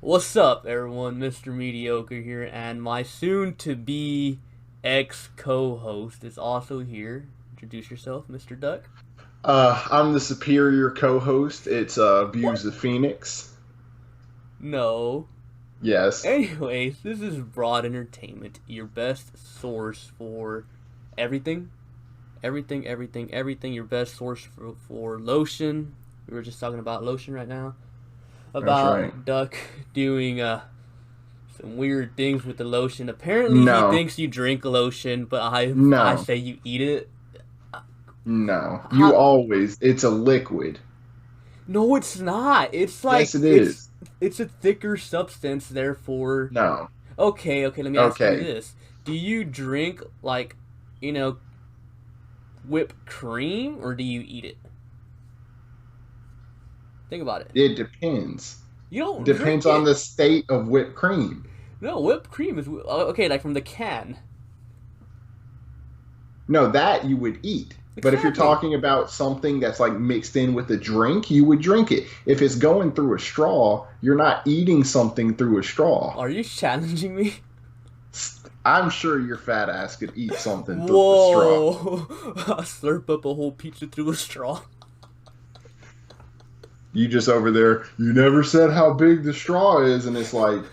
What's up, everyone? Mr. Mediocre here, and my soon-to-be ex-co-host is also here. Introduce yourself, Mr. Duck. I'm the superior co-host. It's What? Views of Phoenix. No. Yes, Anyways, this is Broad Entertainment, your best source for everything. Everything. Your best source for lotion. We were just talking about lotion right now. that's right. About Duck doing some weird things with the lotion. Apparently, he No, thinks you drink lotion, but I no, say you eat it. no. You How? always. It's a liquid. No, it's not. It's Yes, like it is. it's a thicker substance. Therefore, No. okay. Let me ask you Okay. this: do you drink like you know whipped cream, or do you eat it? Think about it. It depends. You don't drink Depends on it. the state of whipped cream. No, whipped cream is okay. Like from the can. No, that you would eat. But if you're Exactly. talking about something that's like mixed in with a drink, you would drink it. If it's going through a straw, you're not eating something through a straw. Are you challenging me? I'm sure your fat ass could eat something through a straw. Whoa! I slurp up a whole pizza through a straw. You just over there, you never said how big the straw is, and it's like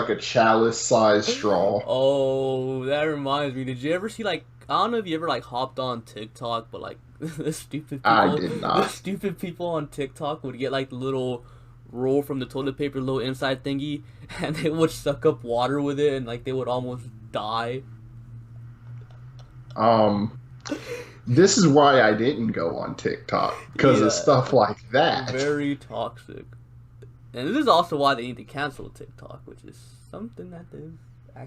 a chalice sized straw. Oh, that reminds me. Did you ever see like I don't know if you ever like hopped on TikTok, but like I did the not. stupid people on TikTok would get like the little roll from the toilet paper, little inside thingy, and they would suck up water with it, and like they would almost die. Um, this is why I didn't go on TikTok because of Yeah, stuff like that. very toxic. And this is also why they need to cancel TikTok, which is something that they've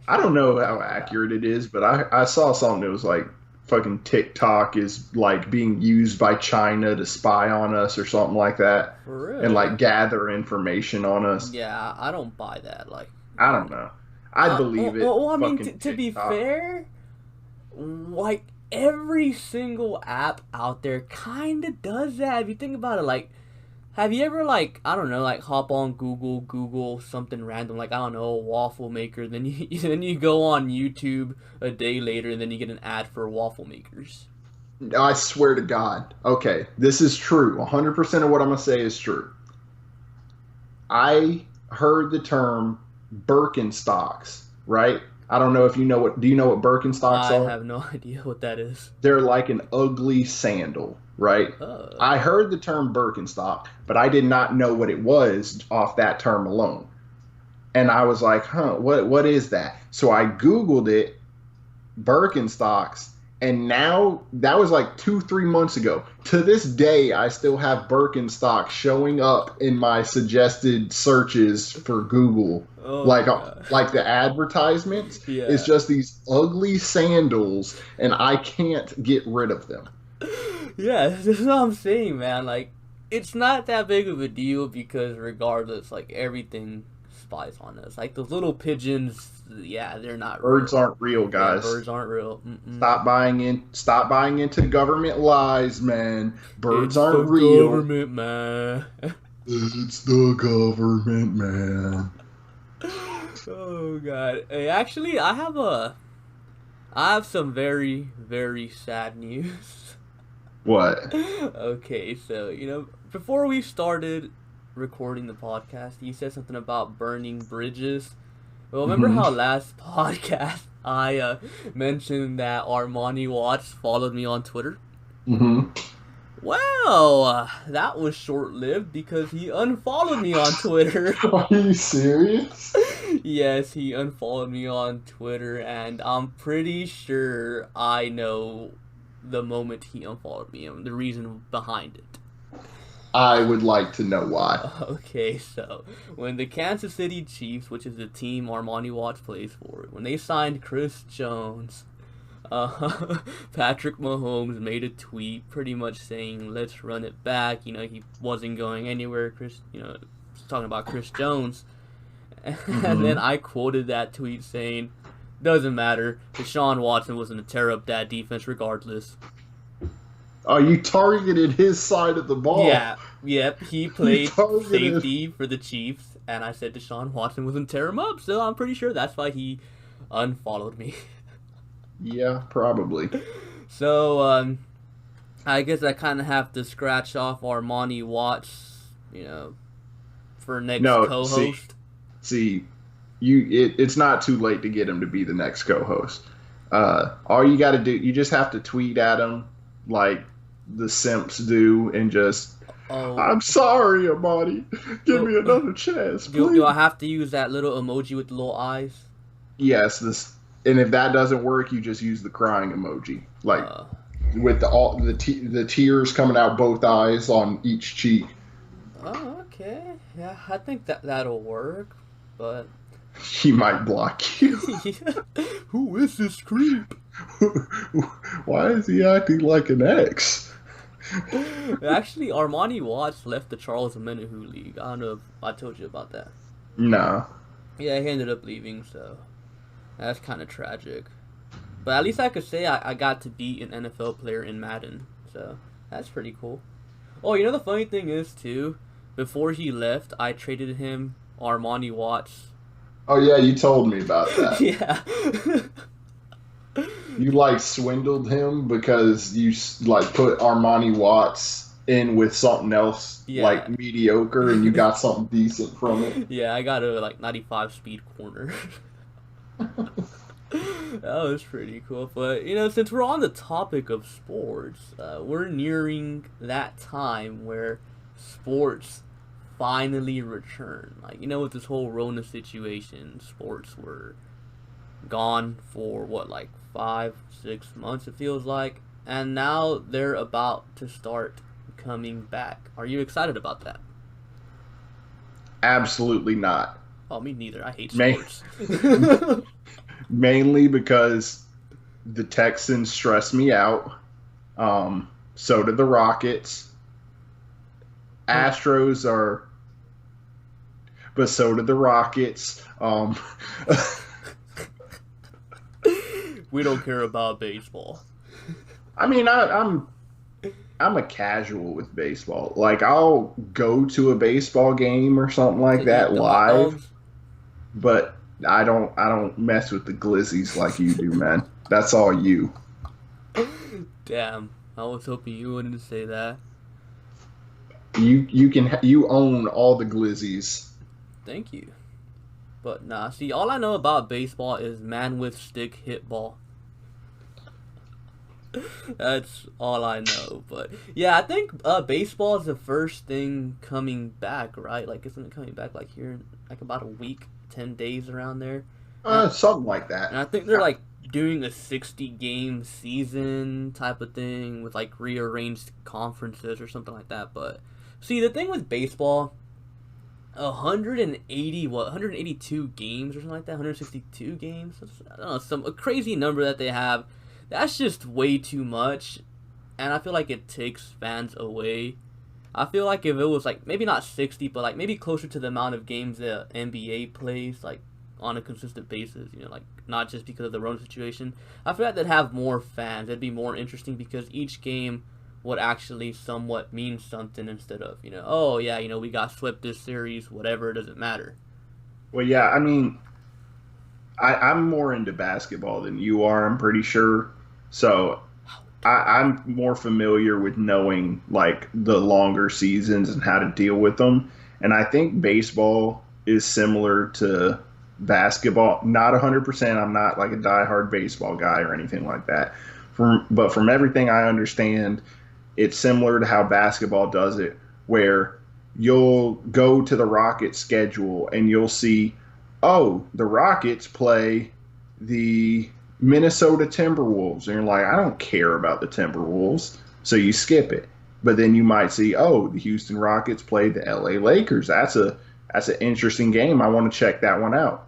I actually don't know how talked about. accurate it is, but I saw something that was like fucking TikTok is like being used by China to spy on us or something like that For and like real. gather information on us. Yeah, I don't buy that. Like, I don't know. I believe it. I mean, Fucking to be TikTok. fair, like every single app out there kind of does that. If you think about it, like, have you ever like I don't know, like hop on Google something random, like I don't know, a waffle maker, then you then you go on YouTube a day later, and then you get an ad for waffle makers. I swear to God. Okay, this is true. 100% of what I'm going to say is true. I heard the term Birkenstocks, right? I don't know if you know what, do you know what Birkenstocks I are? have no idea what that is. They're like an ugly sandal, right? Uh, I heard the term Birkenstock, but I did not know what it was off that term alone. And I was like, huh, what is that? So I Googled it, Birkenstocks, and now that was like 2, 3 months ago. To this day, I still have Birkenstocks showing up in my suggested searches for Google. oh Like, god, like the advertisements, it's yeah. just these ugly sandals, and I can't get rid of them. Yeah, this is what I'm saying, man. Like, it's not that big of a deal because regardless, like everything spies on us. Like those little pigeons, yeah, they're not Birds real. aren't real, Yeah, guys. birds aren't real. Mm-mm. Stop buying into government lies, man. Birds It's the aren't real. government, man. It's the government, man. Oh god. Hey, actually, I have some very sad news. What? Okay, so before we started recording the podcast, you said something about burning bridges. Well, remember Hmm. how last podcast I mentioned that Armani Watts followed me on Twitter? Hmm. Well, that was short lived because he unfollowed me on Twitter. Are you serious? Yes, he unfollowed me on Twitter, and I'm pretty sure I know the moment he unfollowed me and the reason behind it. I would like to know why. Okay, so when the Kansas City Chiefs, which is the team Armani Watts plays for, when they signed Chris Jones, Patrick Mahomes made a tweet pretty much saying, "Let's run it back." He wasn't going anywhere. Talking about Chris Jones, and then Hmm. I quoted that tweet saying, "Doesn't matter. Deshaun Watson was going to tear up that defense regardless." Oh, you targeted his side of the ball. Yeah, yep. He You played targeted. safety for the Chiefs, and I said Deshaun Watson was not tear him up. So I'm pretty sure that's why he unfollowed me. Yeah, probably. So I guess I kind of have to scratch off Armani Watts, you know, for next No, see, co-host. see, it's not too late to get him to be the next co-host. All you got to do, you just have to tweet at him like the simps do, and just, Oh, I'm sorry, Amani, give me do, another chance, do I please. have to use that little emoji with the little eyes? Yes, this, and if that doesn't work, you just use the crying emoji, like Uh, with the tears coming out both eyes on each cheek. oh, okay. Yeah, I think that'll work. But He might block you. who is this creep? Why is he acting like an ex? Actually, Armani Watts left the Charles Omenihu League. I don't know if I told you about that. Nah. Yeah, he ended up leaving, so that's kind of tragic. But at least I could say I got to beat an NFL player in Madden, so that's pretty cool. Oh, you know the funny thing is too, before he left, I traded him Armani Watts. Oh yeah, you told me about that. Yeah. You like swindled him because you like put Armani Watts in with something else Yeah. like mediocre, and you got something decent from it. Yeah, I got a like 95 speed corner. That was pretty cool. But, you know, since we're on the topic of sports, we're nearing that time where sports finally return. Like, you know, with this whole Rona situation, sports were gone for what, like 5, 6 months, it feels like. And now they're about to start coming back. Are you excited about that? Absolutely not. Oh, me neither. I hate Ma- sports. Mainly because the Texans stress me out. So do the Rockets. Astros are, but so do the Rockets. We don't care about baseball. I mean, I'm a casual with baseball. Like I'll go to a baseball game or something like To eat that the hot live, dogs? but I don't mess with the glizzies like you do, man. That's all you. Damn, I was hoping you wouldn't say that. You own all the glizzies. Thank you. But nah, see, all I know about baseball is man with stick hit ball. That's all I know. But yeah, I think baseball is the first thing coming back, right? Like, isn't it coming back like here in like about a week, 10 days around there? And, Something like that. and I think they're like doing a 60-game season type of thing with like rearranged conferences or something like that. But see, the thing with baseball, 182 games or something like that, 162 games. I don't know, a crazy number that they have. That's just way too much, and I feel like it takes fans away. I feel like if it was like maybe not 60, but like maybe closer to the amount of games the NBA plays, like on a consistent basis, you know, like not just because of the Rona situation. I feel like they'd have more fans. It'd be more interesting because each game would actually somewhat mean something instead of, you know, oh yeah, you know, we got swept this series, whatever, it doesn't matter. Well, yeah, I mean, I'm more into basketball than you are, I'm pretty sure. So I'm more familiar with knowing like the longer seasons and how to deal with them. And I think baseball is similar to basketball. Not 100%. I'm not like a diehard baseball guy or anything like that. But from everything I understand, it's similar to how basketball does it, where you'll go to the Rockets schedule and you'll see, oh, the Rockets play the Minnesota Timberwolves. And you're like, I don't care about the Timberwolves. So you skip it. But then you might see, oh, the Houston Rockets play the LA Lakers. That's an interesting game. I want to check that one out.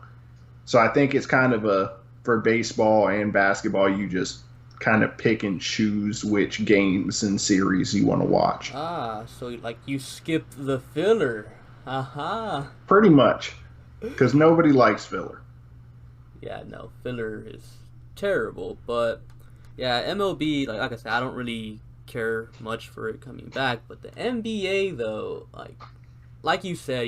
So I think it's kind of for baseball and basketball, you just kind of pick and choose which games and series you want to watch. Ah, so like you skipped the filler. Aha. Pretty much. Because nobody likes filler. Yeah, no, filler is terrible. But yeah, MLB, like I said, I don't really care much for it coming back. But the NBA though, like you said,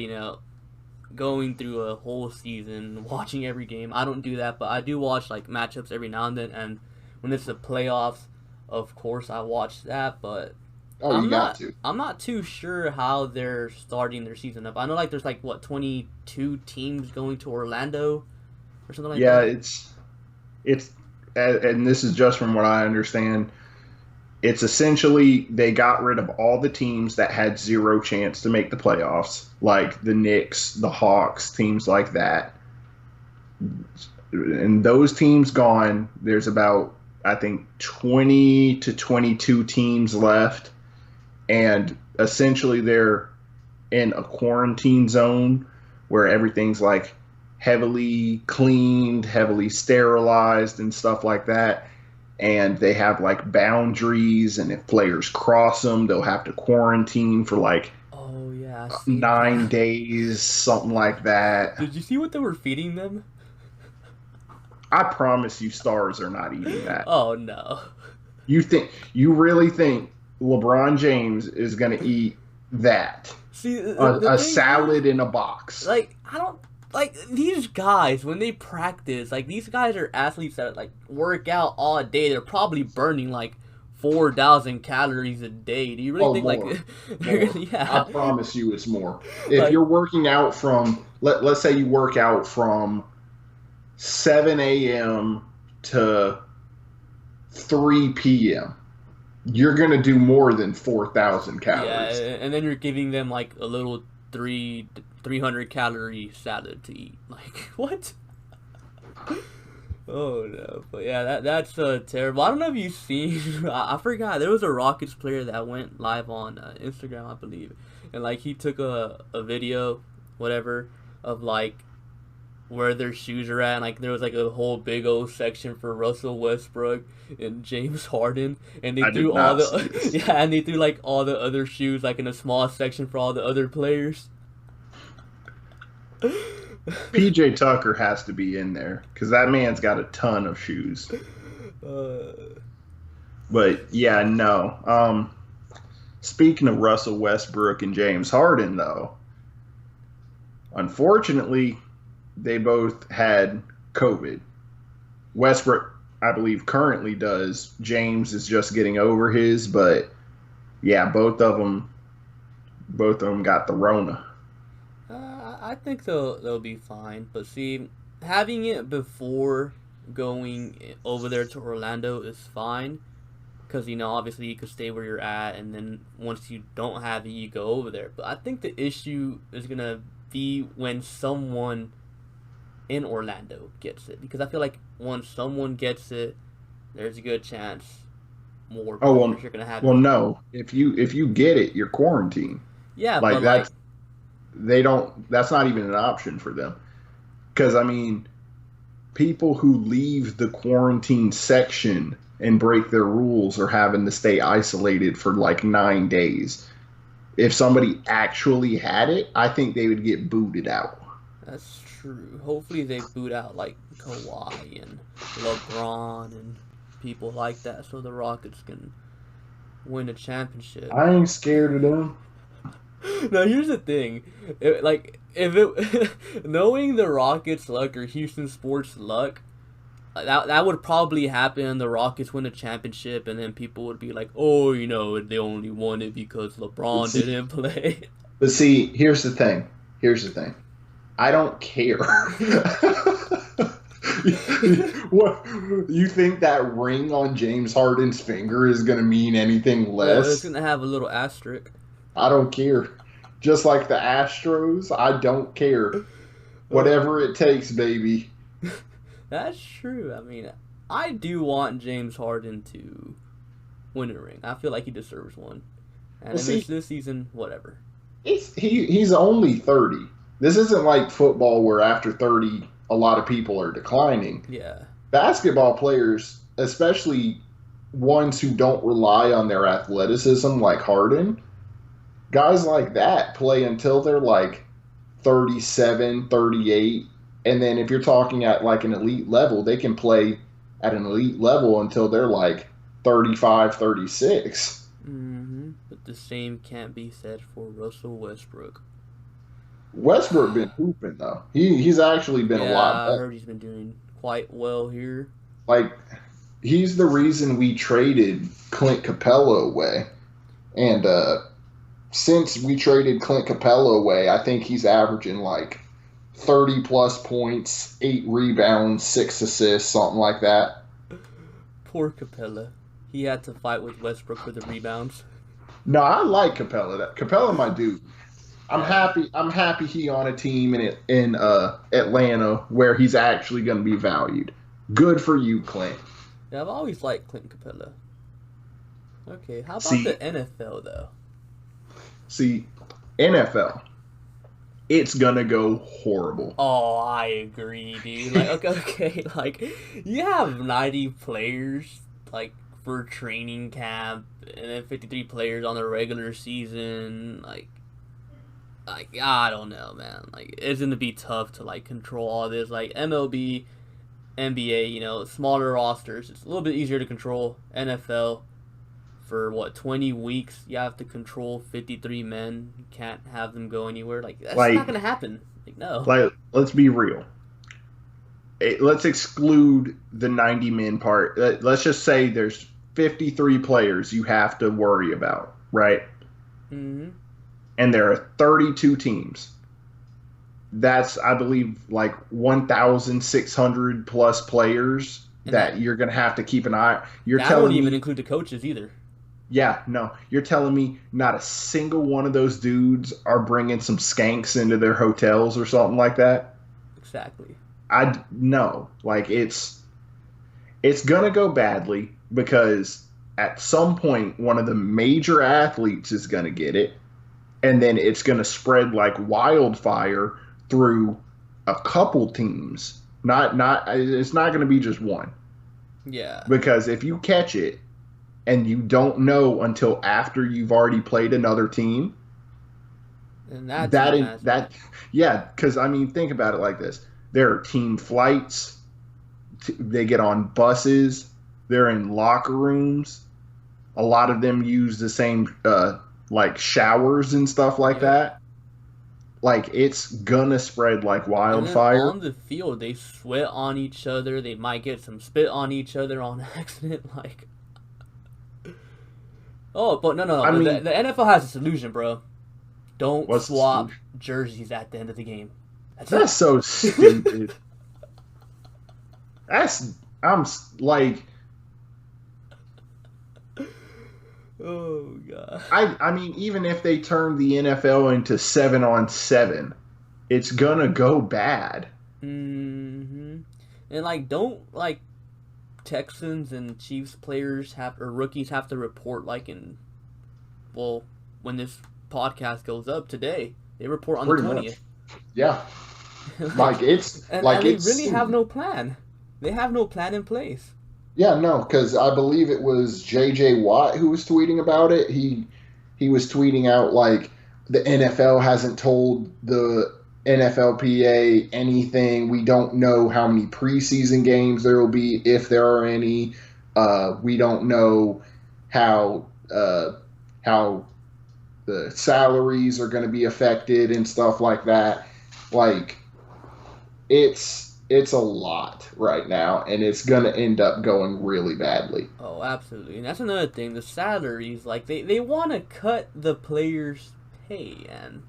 going through a whole season, watching every game. I don't do that, but I do watch like matchups every now and then. And when it's the playoffs, of course I watch that. But Oh, you got to. I'm not too sure how they're starting their season up. I know like there's like 22 teams going to Orlando or something like Yeah, that. it's and this is just from what I understand. It's essentially they got rid of all the teams that had zero chance to make the playoffs, like the Knicks, the Hawks, teams like that. And those teams gone, there's about, I think, 20 to 22 teams left. And essentially they're in a quarantine zone where everything's like heavily cleaned, heavily sterilized, and stuff like that. And they have like boundaries, and if players cross them, they'll have to quarantine for like Oh yeah, I see 9 days, something like that. Did you see what they were feeding them? I promise you, stars are not eating that. Oh no. You really think LeBron James is going to eat that? See, A thing salad in a box. like I don't like these guys when they practice. Like these guys are athletes that like work out all day. They're probably burning like 4,000 calories a day. Do you really Oh, think more. like they're More. gonna, yeah? I promise you it's more. If Like you're working out from, let's say you work out from 7 a.m. to 3 p.m., you're going to do more than 4,000 yeah, calories. and then you're giving them like a little 300 calorie salad to eat. Like what? Oh no, but yeah, that's terrible. I don't know if you've seen. I forgot there was a Rockets player that went live on Instagram, I believe, and like he took a video, whatever, of like where their shoes are at. And, like there was like a whole big old section for Russell Westbrook and James Harden, and they I did threw all not see the this. yeah, and they threw like all the other shoes like in a small section for all the other players. PJ Tucker has to be in there because that man's got a ton of shoes. Uh, But yeah, no. Speaking of Russell Westbrook and James Harden, though, unfortunately, they both had COVID. Westbrook, I believe, currently does. James is just getting over his, but yeah, both of them got the Rona. I think they'll be fine. But see, having it before going over there to Orlando is fine. Because, obviously you could stay where you're at, and then once you don't have it, you go over there. But I think the issue is going to be when someone in Orlando gets it. Because I feel like once someone gets it, there's a good chance more Oh players are going to have well, it. no. If you get it, you're quarantined. Yeah, Like but like, that's they don't. That's not even an option for them. Because I mean, people who leave the quarantine section and break their rules are having to stay isolated for like 9 days. If somebody actually had it, I think they would get booted out. that's true. Hopefully they boot out like Kawhi and LeBron and people like that so the Rockets can win a championship. I ain't scared of them. Now here's the thing, knowing the Rockets' luck or Houston sports' luck, that would probably happen. The Rockets win a championship, and then people would be like, "Oh, they only won it because LeBron didn't play." But see, here's the thing. I don't care. What you think that ring on James Harden's finger is going to mean anything Well, it's less? gonna have a little asterisk. I don't care. Just like the Astros, I don't care. Whatever it takes, baby. That's true. I mean, I do want James Harden to win a ring. I feel like he deserves one. And Well, see, this season, whatever. he's only 30. This isn't like football where after 30 a lot of people are declining. Yeah. Basketball players, especially ones who don't rely on their athleticism like Harden, guys like that play until they're like 37, 38. And then if you're talking at like an elite level, they can play at an elite level until they're like 35, 36. the same can't be said for Russell Westbrook. Westbrook been hooping though. He's actually been a Yeah, lot I better. heard he's been doing quite well here. Like he's the reason we traded Clint Capella away. And since we traded Clint Capella away, I think he's averaging like 30 plus points, 8 rebounds, 6 assists, something like that. Poor Capella. He had to fight with Westbrook for the rebounds. No, I like Capella. Capella, my dude. I'm Yeah. happy. I'm happy he on a team in Atlanta where he's actually going to be valued. Good for you, Clint. Yeah, I've always liked Clint Capella. Okay, how about See- the NFL though? See, NFL, it's gonna go horrible. Oh, I agree, dude. Like, okay, like you have 90 players like for training camp, and then 53 players on the regular season. Like I don't know, man. Like, it's gonna be tough to like control all this. Like MLB, NBA, smaller rosters. It's a little bit easier to control. NFL, for what, 20 weeks, you have to control 53 men. You can't have them go anywhere. Like, that's Like- not gonna happen. Like, no. Like, let's be real. Let's exclude the 90 men part. Let's just say there's 53 players you have to worry about, right? Mm-hmm. And there are 32 teams. That's, I believe, like 1,600 plus players And that you're going to have to keep an eye. You're That telling won't me, even include the coaches either. yeah, no, you're telling me not a single one of those dudes are bringing some skanks into their hotels or something like that? Exactly. No, like it's gonna go badly because at some point one of the major athletes is gonna get it, and then it's gonna spread like wildfire through a couple teams. It's not gonna be just one, Yeah. because if you catch it and you don't know until after you've already played another team, And that yeah, because I mean, think about it like this: there are team flights, they get on buses, they're in locker rooms. A lot of them use the same like showers and stuff like Yeah. that. Like, it's gonna spread like And then wildfire. on the field, they sweat on each other. They might get some spit on each other on accident. Like, oh, but no. I The, mean- the NFL has a solution, bro. Don't What's the swap solution? jerseys at the end of the game. That's That's it. so stupid. Like, Oh god. I mean, even if they turn the NFL into 7-on-7, it's gonna go bad. Mm-hmm. And like, don't like Texans and Chiefs players or rookies have to report when this podcast goes up today, they report on Pretty the much. 20th. Yeah, like it's and like they it's really have no plan. They have no plan in place. Yeah, no, because I believe it was J.J. Watt who was tweeting about it. He was tweeting out like the NFL hasn't told the NFLPA anything. We don't know how many preseason games there will be, if there are any. We don't know how the salaries are going to be affected and stuff like that. Like, it's a lot right now, and it's going to end up going really badly. Oh, absolutely. And that's another thing. The salaries, like, they want to cut the players' pay, and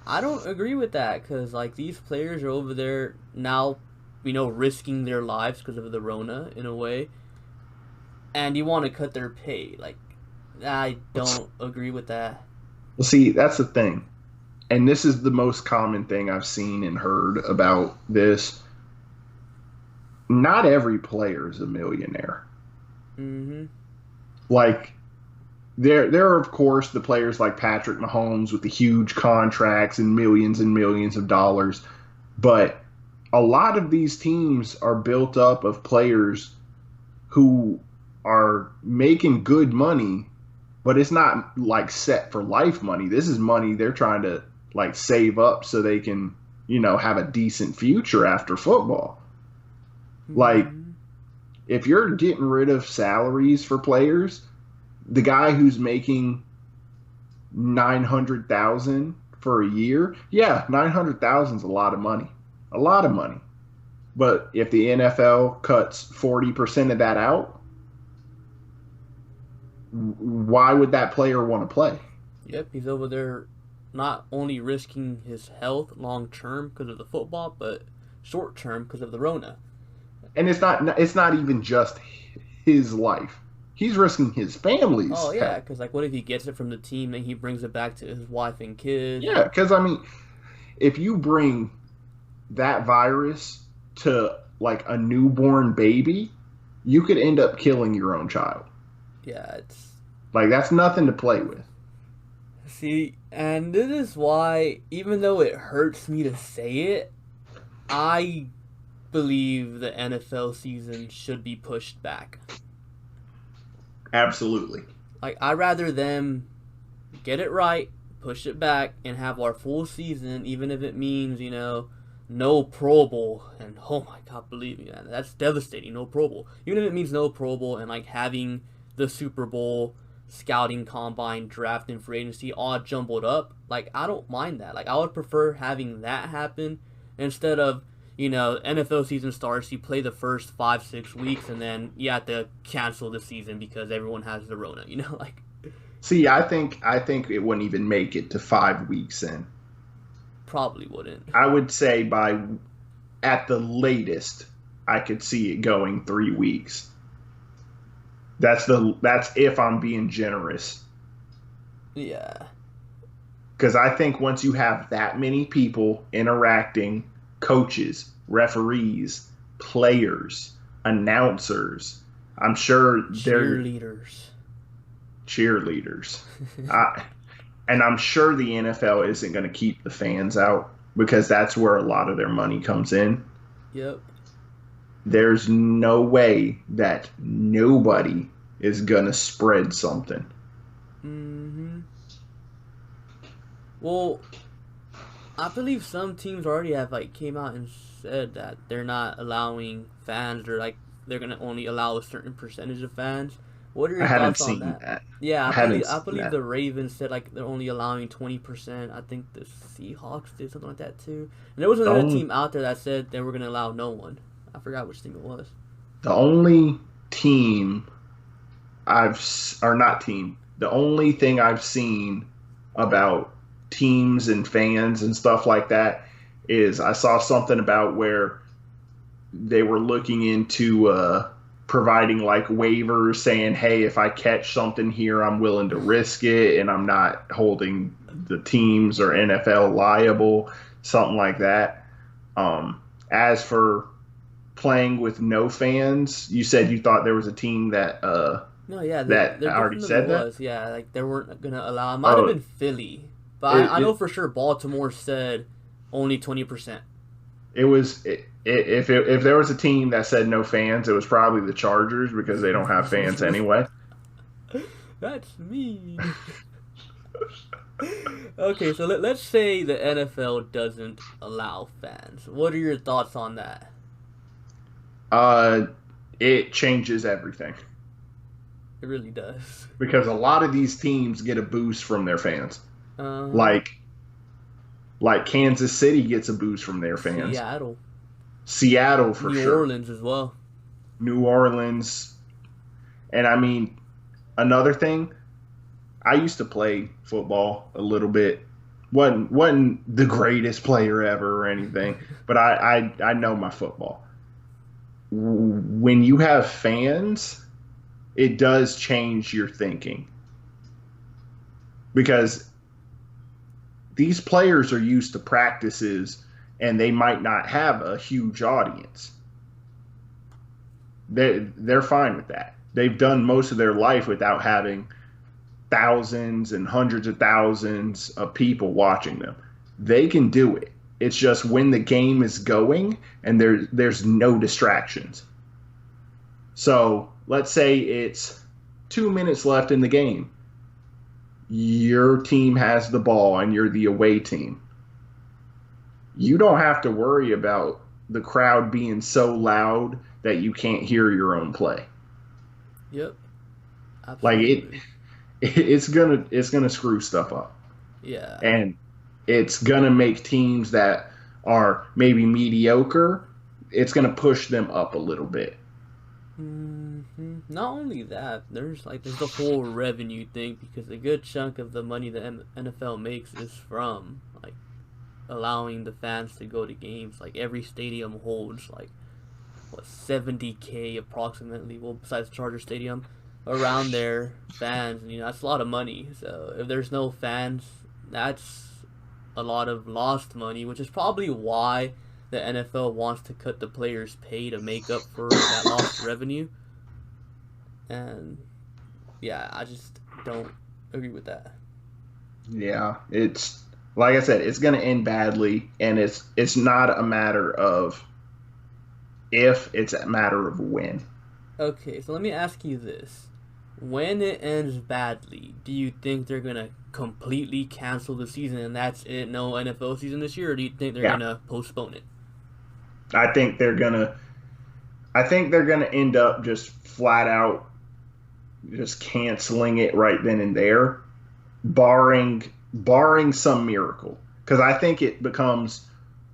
I don't agree with that, because, like, these players are over there now, risking their lives because of the Rona, in a way, and you want to cut their pay. Like, I don't agree with that. Well, see, that's the thing. And this is the most common thing I've seen and heard about this. Not every player is a millionaire. Mm-hmm. Like, there are, of course, the players like Patrick Mahomes with the huge contracts and millions of dollars. But a lot of these teams are built up of players who are making good money, but it's not like set for life money. This is money they're trying to like save up so they can, have a decent future after football. Like, if you're getting rid of salaries for players, the guy who's making 900,000 for a year. Yeah, 900,000 is a lot of money. A lot of money. But if the NFL cuts 40% of that out, why would that player want to play? Yep, he's over there not only risking his health long term because of the football, but short term because of the Rona. And it's not even just his life. He's risking his family's Oh yeah, health. because like, what if he gets it from the team and he brings it back to his wife and kids? Yeah, because I mean, if you bring that virus to like a newborn baby, you could end up killing your own child. Yeah, it's Like that's nothing to play with. see, and this is why, even though it hurts me to say it, I believe the NFL season should be pushed back. Absolutely. Like, I'd rather them get it right, push it back, and have our full season, even if it means, no Pro Bowl. And oh my God, believe me, man, that's devastating. No Pro Bowl. Even if it means no Pro Bowl and like having the Super Bowl, scouting combine, draft, and free agency all jumbled up, like, I don't mind that. Like, I would prefer having that happen instead of. NFL season starts, you play the first 5, 6 weeks, and then you have to cancel the season because everyone has the Rona, like. See, I think it wouldn't even make it to 5 weeks in. Probably wouldn't. I would say by at the latest, I could see it going 3 weeks. That's if I'm being generous. Yeah. Because I think once you have that many people interacting, coaches, referees, players, announcers, I'm sure they're Cheerleaders. cheerleaders. I, and I'm sure the NFL isn't going to keep the fans out because that's where a lot of their money comes in. Yep. There's no way that nobody is going to spread something. Mm-hmm. Well, I believe some teams already have like came out and said that they're not allowing fans, or like they're gonna only allow a certain percentage of fans. What are I your haven't thoughts on seen that? that. Yeah, I I believe haven't I seen believe that. the Ravens said like they're only allowing 20%. I think the Seahawks did something like that too. And there was The another only, team out there that said they were gonna allow no one. I forgot which team it was. the only team or not team, the only thing I've seen about teams and fans and stuff like that is I saw something about where they were looking into providing like waivers saying, hey, if I catch something here, I'm willing to risk it and I'm not holding the teams or NFL liable, something like that. As for playing with no fans, you said you thought there was a team that No, yeah, that there already definitely said that. was. Yeah, like they weren't gonna allow. It might have Oh, been Philly, but I it, know it, for sure Baltimore said only 20%. it was if there was a team that said no fans, it was probably the Chargers because they don't have fans anyway. That's mean. Okay, so let's say the NFL doesn't allow fans. What are your thoughts on that? Uh, it changes everything It really does. because a lot of these teams get a boost from their fans. Uh, Like Kansas City gets a boost from their fans. Seattle, Seattle for New sure. Orleans as well. New Orleans. And I mean, another thing, I used to play football a little bit. Wasn't the greatest player ever or anything, but I know my football. When you have fans, it does change your thinking because these players are used to practices and they might not have a huge audience. They're fine with that. They've done most of their life without having thousands and hundreds of thousands of people watching them. They can do it. It's just when the game is going and there's no distractions. So let's say it's 2 minutes left in the game. Your team has the ball and you're the away team. You don't have to worry about the crowd being so loud that you can't hear your own play. Yep, Like absolutely. it's gonna screw stuff up, Yeah. and it's gonna make teams that are maybe mediocre. It's gonna push them up a little bit. Not only that, there's the whole revenue thing because a good chunk of the money the NFL makes is from like allowing the fans to go to games. Like every stadium holds like what 70K approximately. Well, besides Charger Stadium, around their fans, and that's a lot of money. So if there's no fans, that's a lot of lost money, which is probably why the NFL wants to cut the players' pay to make up for that lost revenue. And yeah, I just don't agree with that. Yeah, it's like I said, it's gonna end badly, and it's not a matter of if, it's a matter of when. Okay, so let me ask you this. When it ends badly, do you think they're gonna completely cancel the season and that's it, no NFL season this year, or do you think they're Yeah, gonna postpone it? I think they're gonna I think they're gonna end up just flat out just canceling it right then and there, barring some miracle. Because I think it becomes,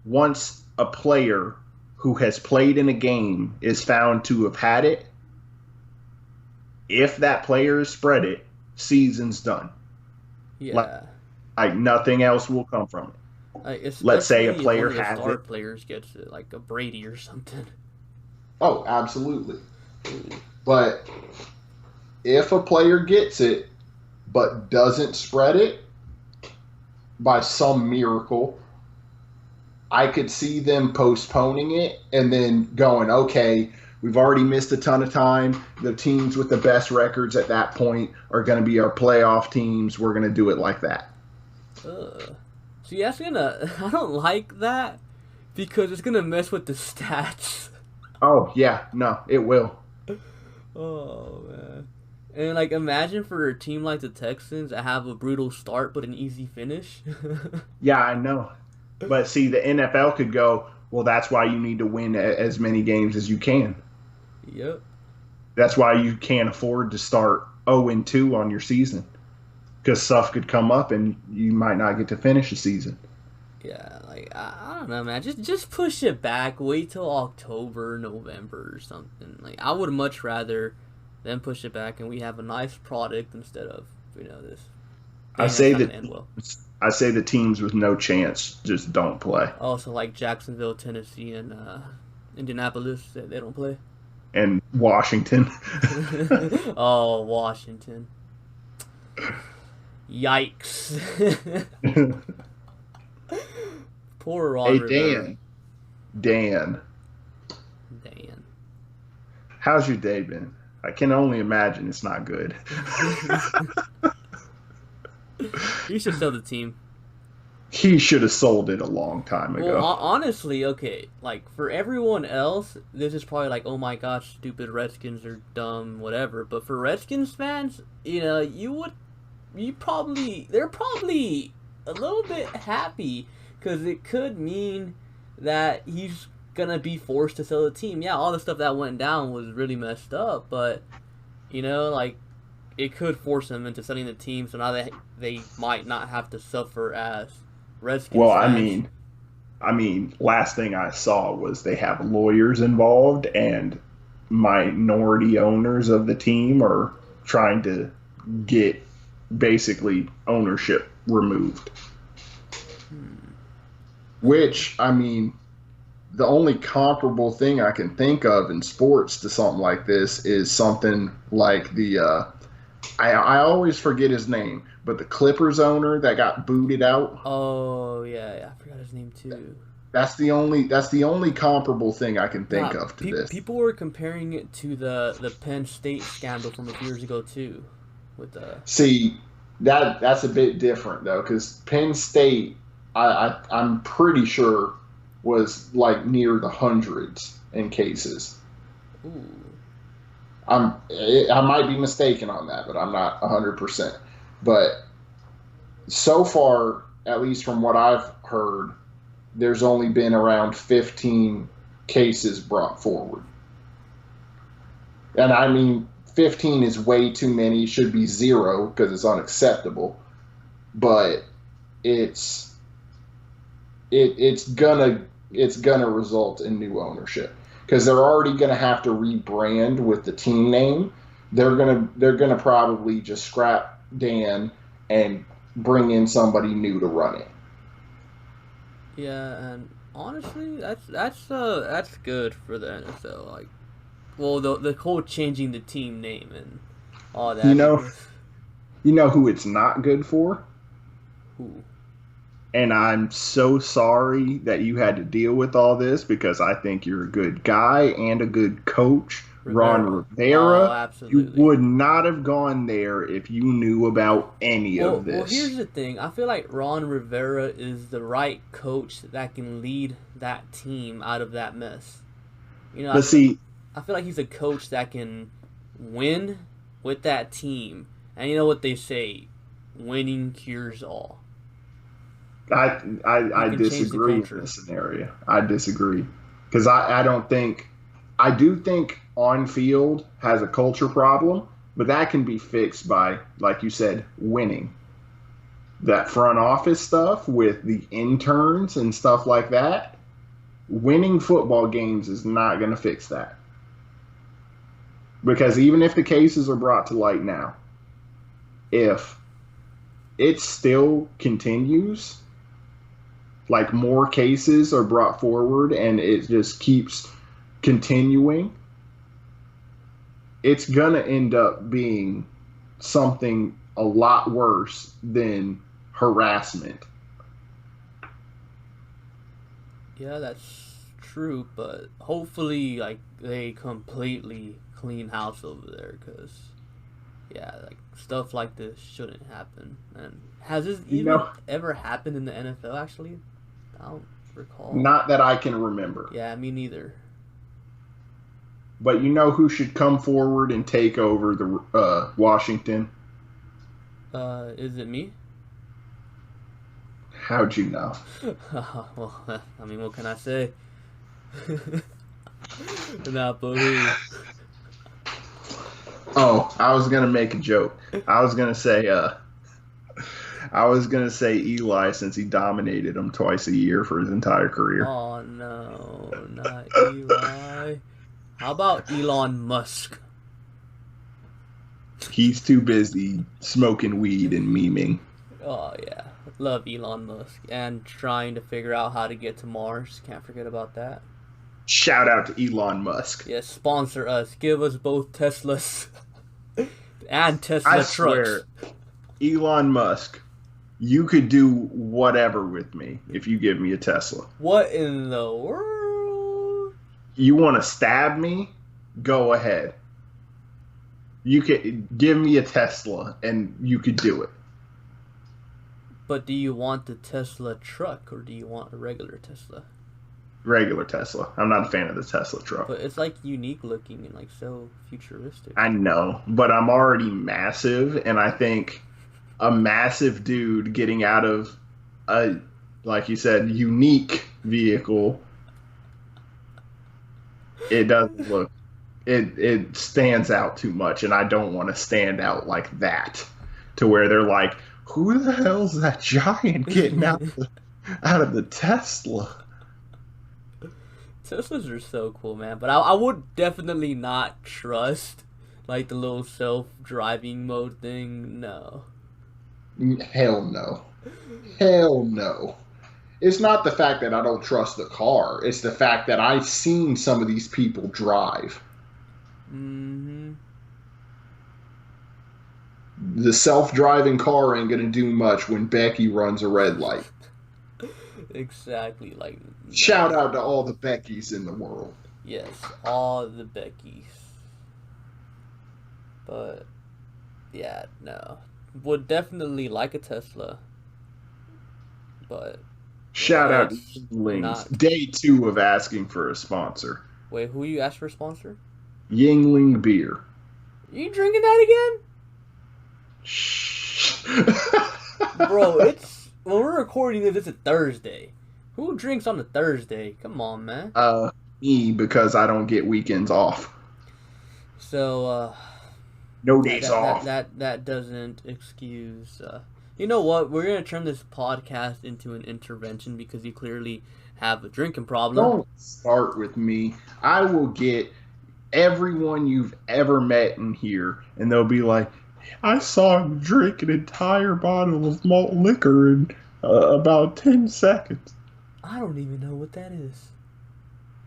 once a player who has played in a game is found to have had it, if that player has spread it, season's done. Like, Yeah. like nothing else will come from it. Like, Let's say a especially if one player of the has star it. players gets it, like a Brady or something. Oh, absolutely. But if a player gets it but doesn't spread it by some miracle, I could see them postponing it and then going, okay, we've already missed a ton of time. The teams with the best records at that point are going to be our playoff teams. We're going to do it like that. Ugh. See, that's gonna. I don't like that because it's gonna mess with the stats. Oh, yeah, no, it will. Oh man. And like, imagine for a team like the Texans that have a brutal start but an easy finish. Yeah, I know. But see, the NFL could go, well, that's why you need to win as many games as you can. Yep. That's why you can't afford to start 0-2 on your season, because stuff could come up and you might not get to finish the season. Yeah, like I don't know, man. Just push it back. Wait till October, November, or something. Like I would much rather them push it back and we have a nice product instead of this I thing that's say not gonna that end well. I say the teams with no chance just don't play, Also, like Jacksonville, Tennessee, and Indianapolis, they don't play. and Washington. Oh, Washington. Yikes. Poor Ron Hey, Rivera. Dan, Dan. how's your day been? I can only imagine it's not good. You should sell the team. He should have sold it a long time Well, ago. honestly, okay, like for everyone else, this is probably like, oh my gosh, stupid Redskins are dumb, whatever. But for Redskins fans, they're probably a little bit happy because it could mean that he's gonna be forced to sell the team. Yeah, all the stuff that went down was really messed up, but like it could force him into selling the team. So now they might not have to suffer as Redskins Well, fans. last thing I saw was they have lawyers involved, and minority owners of the team are trying to get basically ownership removed. Which, the only comparable thing I can think of in sports to something like this is something like I always forget his name, but the Clippers owner that got booted out. Oh yeah, I forgot his name too. That's the only comparable thing I can think Nah, of to this. people were comparing it to the Penn State scandal from a few years ago too, with the See, that's a bit different though, because Penn State, I'm pretty sure, was like near the hundreds in cases. ooh. I might be mistaken on that, but I'm not 100%. But so far, at least from what I've heard, there's only been around 15 cases brought forward. And 15 15 is way too many. It should be 0 because it's unacceptable. But it's it's gonna result in new ownership because they're already gonna have to rebrand with the team name. They're gonna probably just scrap Dan and bring in somebody new to run it. Yeah, and honestly, that's good for the NFL. Like, well, the whole changing the team name and all You that know, because you know who it's not good for, who and I'm so sorry that you had to deal with all this because I think you're a good guy and a good coach. Ron Rivera. Oh, Rivera, you absolutely. would not have gone there if you knew about any of Well, here's this. the thing. I feel like Ron Rivera is the right coach that can lead that team out of that mess. You know, But see, I feel like he's a coach that can win with that team. And you know what they say, winning cures all. He I can change the disagree in culture. this scenario. I disagree because I don't think I do think on field has a culture problem, but that can be fixed by, like you said, winning. That front office stuff with the interns and stuff like that, winning football games is not going to fix that. Because even if the cases are brought to light now, if it still continues, like more cases are brought forward and it just keeps continuing, it's going to end up being something a lot worse than harassment. Yeah, that's true, but hopefully, like, they completely clean house over there, because, yeah, like, stuff like this shouldn't happen. And has this You even know, ever happened in the NFL, actually? I don't recall. not that I can remember. Yeah, me neither. But you know who should come forward and take over the Washington? Is it me? How'd you know? Well, I mean, what can I say? Not believe. Oh, I was gonna make a joke. I was gonna say, Eli since he dominated him twice a year for his entire career. Oh no, not Eli. How about Elon Musk? He's too busy smoking weed and memeing. Oh yeah, love Elon Musk and trying to figure out how to get to Mars. Can't forget about that. Shout out to Elon Musk. Yes, sponsor us. Give us both Teslas and I Tesla trucks. swear, Elon Musk, you could do whatever with me if you give me a Tesla. What in the world? You want to stab me? Go ahead. You could give me a Tesla and you could do it. But do you want the Tesla truck or do you want a regular Tesla? Regular Tesla. I'm not a fan of the Tesla truck. But it's like unique looking and like so futuristic. I know, but I'm already massive, and I think a massive dude getting out of a, like you said, unique vehicle, it doesn't look, it stands out too much, and I don't want to stand out like that to where they're like, who the hell's that giant getting out of the Tesla? Teslas are so cool, man. But I would definitely not trust like the little self-driving mode thing. No. Hell no. Hell no. It's not the fact that I don't trust the car. It's the fact that I've seen some of these people drive. Mm-hmm. The self-driving car ain't gonna do much when Becky runs a red light. Exactly. Like, Shout out to all the Beckys in the world. yes, all the Beckys. But yeah, no. Would definitely like a Tesla. But Shout yeah, out to it's Yinglings. not. Day 2 of asking for a sponsor. Wait, who you asked for a sponsor? Yingling Beer. You drinking that again? Shh. Bro, it's when we're recording this, it's a Thursday. Who drinks on a Thursday? Come on, man. Me, because I don't get weekends off. So, No That days that that off. that, that doesn't excuse. You know what? We're gonna turn this podcast into an intervention because you clearly have a drinking problem. Don't start with me. I will get everyone you've ever met in here, and they'll be like, I saw him drink an entire bottle of malt liquor in about 10 seconds. I don't even know what that is.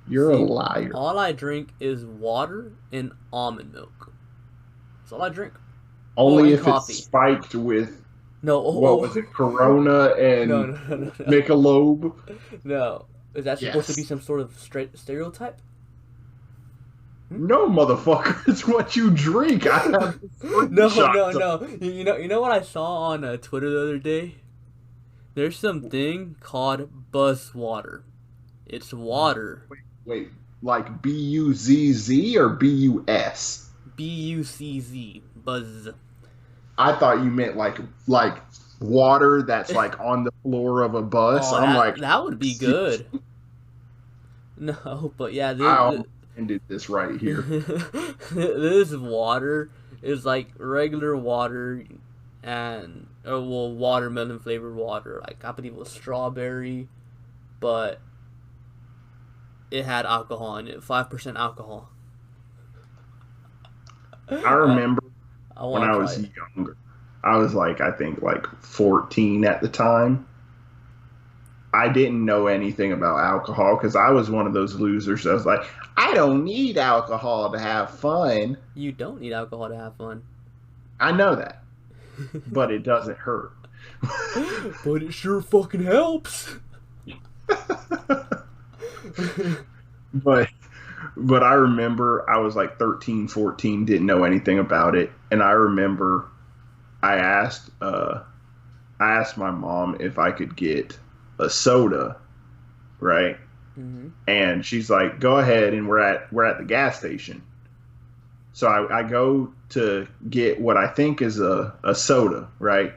You're a See, liar. all I drink is water and almond milk. That's all I drink. Only And if coffee. it's spiked with, No. what was it, Corona No, and no. Michelob? No. Is that supposed to be Yes. some sort of straight stereotype? No, motherfucker, it's what you drink. I have No. shots of- You know what I saw on Twitter the other day? There's something called buzz water. It's water. Wait, like Buzz or Bus? Bucz. Buzz. I thought you meant like water that's like on the floor of a bus. Oh, I'm like, that would be good. No, but yeah, I ended this right here. this water is like regular water and watermelon flavored water. Like I believe it was strawberry, but it had alcohol in it, 5% alcohol. I remember I when want I to was try it. younger. I was like, I think like 14 at the time. I didn't know anything about alcohol because I was one of those losers that was like, I don't need alcohol to have fun. You don't need alcohol to have fun. I know that, but it doesn't hurt. But it sure fucking helps. But I remember I was like 13, 14, didn't know anything about it, and I remember I asked my mom if I could get a soda, right? Mm-hmm. And she's like, "Go ahead," and we're at the gas station. So I go to get what I think is a soda, right?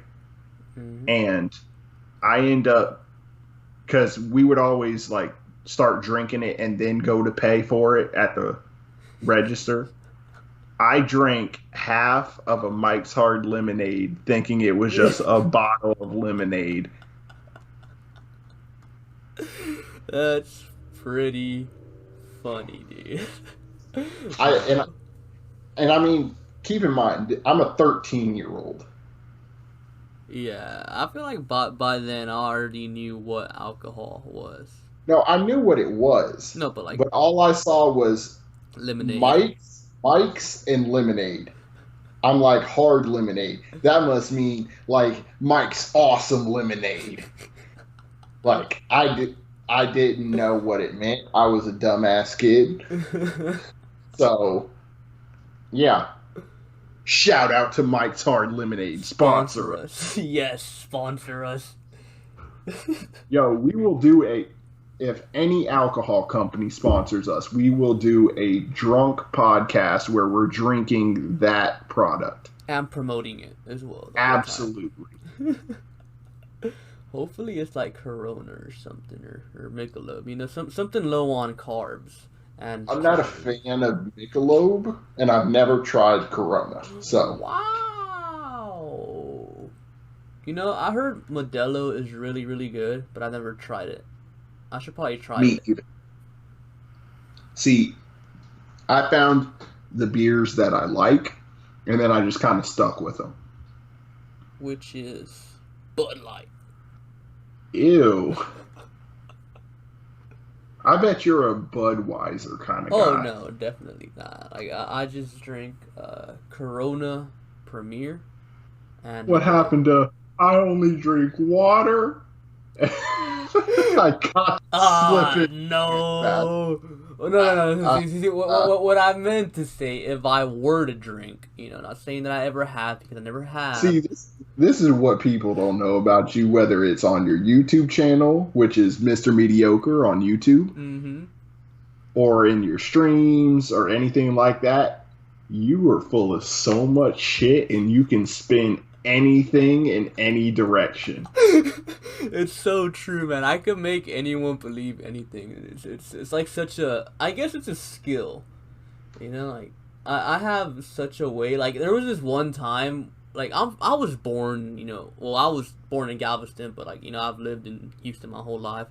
Mm-hmm. And I end up, because we would always like start drinking it and then go to pay for it at the register. I drank half of a Mike's Hard Lemonade thinking it was just a bottle of lemonade. That's pretty funny, dude. And I mean, keep in mind, I'm a 13-year-old. Yeah, I feel like by then I already knew what alcohol was. No, I knew what it was. No, but like But all I saw was lemonade. Mike's and lemonade. I'm like, hard lemonade. That must mean like Mike's awesome lemonade. Like I didn't know what it meant. I was a dumbass kid. So yeah. Shout out to Mike's Hard Lemonade. Sponsor us. Yes, sponsor us. Yo, we will do if any alcohol company sponsors us, we will do a drunk podcast where we're drinking that product. And promoting it as well. Absolutely. Hopefully it's like Corona or something, or Michelob. You know, something low on carbs. And I'm not a fan of Michelob, and I've never tried Corona. So wow. You know, I heard Modelo is really, really good, but I've never tried it. I should probably try me it. either. See, I found the beers that I like, and then I just kind of stuck with them. Which is Bud Light. Ew. I bet you're a Budweiser kind of guy. Oh no, definitely not. Like I just drink Corona Premier. And What happened to I only drink water? I can't slip it. No. Oh, no. See, what I meant to say, if I were to drink, you know, not saying that I ever have, because I never have. See, this is what people don't know about you, whether it's on your YouTube channel, which is Mr. Mediocre on YouTube, Mm-hmm. or in your streams or anything like that. You are full of so much shit, and you can spin anything in any direction. It's so true, man. I could make anyone believe anything. It's like such a, I guess it's a skill, you know, like I have such a way. Like there was this one time, like I was born, well I was born in Galveston, but like I've lived in Houston my whole life.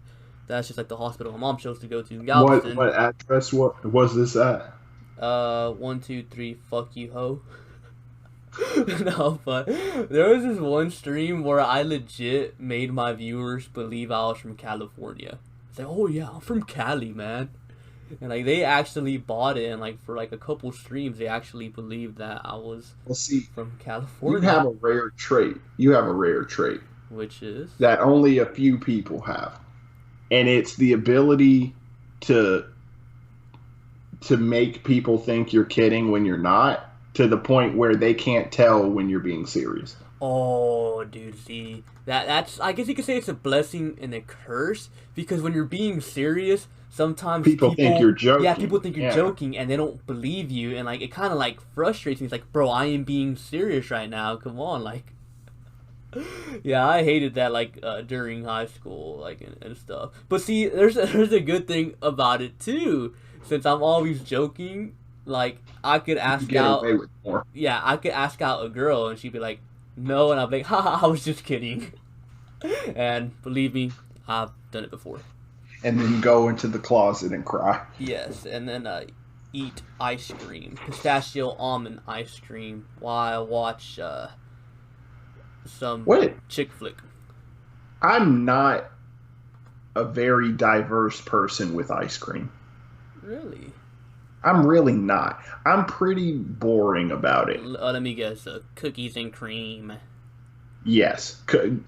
That's just like the hospital my mom chose to go to in Galveston. What address what was this at? 123 fuck you ho. No, but there was this one stream where I legit made my viewers believe I was from California. It's like, oh yeah, I'm from Cali, man. And like they actually bought it, and like for like a couple streams, they actually believed that I was Well, see, from you California, have a rare trait. You have a rare trait which is that only a few people have, and it's the ability to make people think you're kidding when you're not, to the point where they can't tell when you're being serious. oh, dude, see that's I guess you could say it's a blessing and a curse because when you're being serious, sometimes People think you're joking. Yeah, people think you're Yeah. joking and they don't believe you, and like it kind of like frustrates me. It's like, bro, I am being serious right now. Come on, like. Yeah, I hated that like during high school, like and stuff. But see, there's a good thing about it too. Since I'm always joking, like I could You ask get out. away with more. Yeah, I could ask out a girl and she'd be like, "No," and I'm like, "Haha, I was just kidding." And believe me, I've done it before. And then go into the closet and cry. Yes, and then eat ice cream, pistachio almond ice cream, while I watch some Wait, chick flick. I'm not a very diverse person with ice cream. Really? I'm really not. I'm pretty boring about it. Let me guess. Cookies and cream. Yes.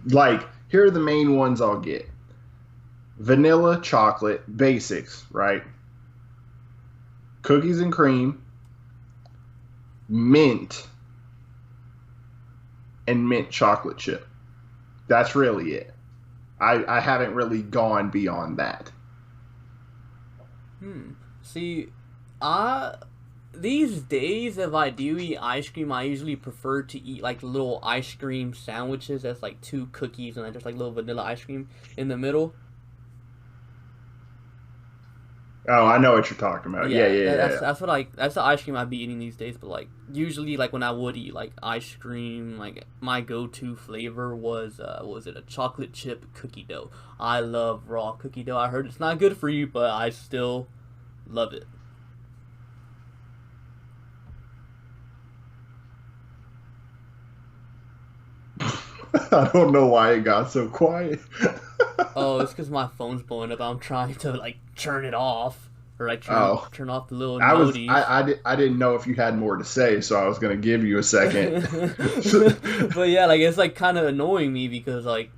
Like, here are the main ones I'll get: vanilla, chocolate, basics, right? Cookies and cream, mint, and mint chocolate chip. That's really it. I haven't really gone beyond that. See, these days, if I do eat ice cream, I usually prefer to eat like little ice cream sandwiches. That's like 2 cookies and then just like little vanilla ice cream in the middle. Oh, I know what you're talking about. Yeah. That's the ice cream I'd be eating these days. But like usually, like when I would eat like ice cream, like my go-to flavor was it a chocolate chip cookie dough. I love raw cookie dough. I heard it's not good for you, but I still love it. I don't know why it got so quiet. Oh, it's because my phone's blowing up. I'm trying to like turn it off or like Oh. turn off the little I didn't know if you had more to say, so I was gonna give you a second. But yeah, like it's like kind of annoying me because like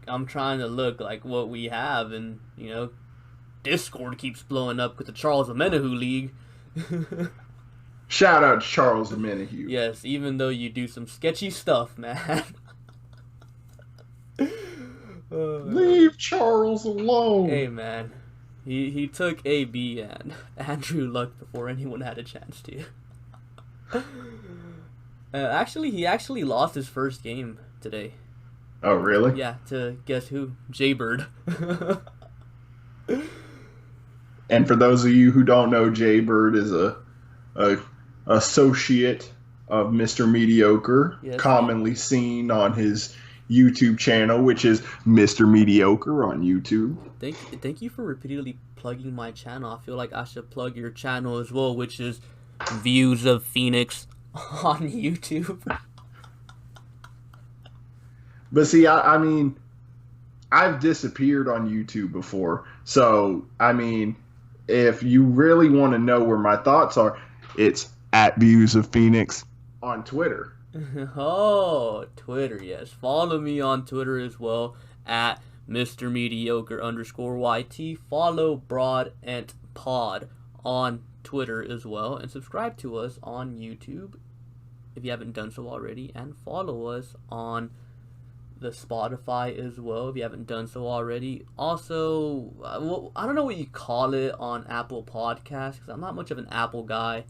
I'm trying to look like what we have, and Discord keeps blowing up with the Charles Amenahu League. Shout out to Charles Amenahu. Yes, even though you do some sketchy stuff, man. Leave Charles alone. Hey man, he took AB and Andrew Luck before anyone had a chance to. He actually lost his first game today. Oh, really? Yeah, to guess who? Jaybird. And for those of you who don't know, Jaybird is a associate of Mr. Mediocre, Yes. commonly seen on his YouTube channel, which is Mr. Mediocre on YouTube. Thank you for repeatedly plugging my channel. I feel like I should plug your channel as well, which is Views of Phoenix on YouTube. But see, I mean, I've disappeared on YouTube before. So, I mean, if you really want to know where my thoughts are, it's at Views of Phoenix on Twitter. Oh, Twitter, yes. Follow me on Twitter as well at Mr. Mediocre _YT. Follow Broad and Pod on Twitter as well, and subscribe to us on YouTube if you haven't done so already, and follow us on the Spotify as well if you haven't done so already. Also, I don't know what you call it on Apple Podcasts because I'm not much of an Apple guy.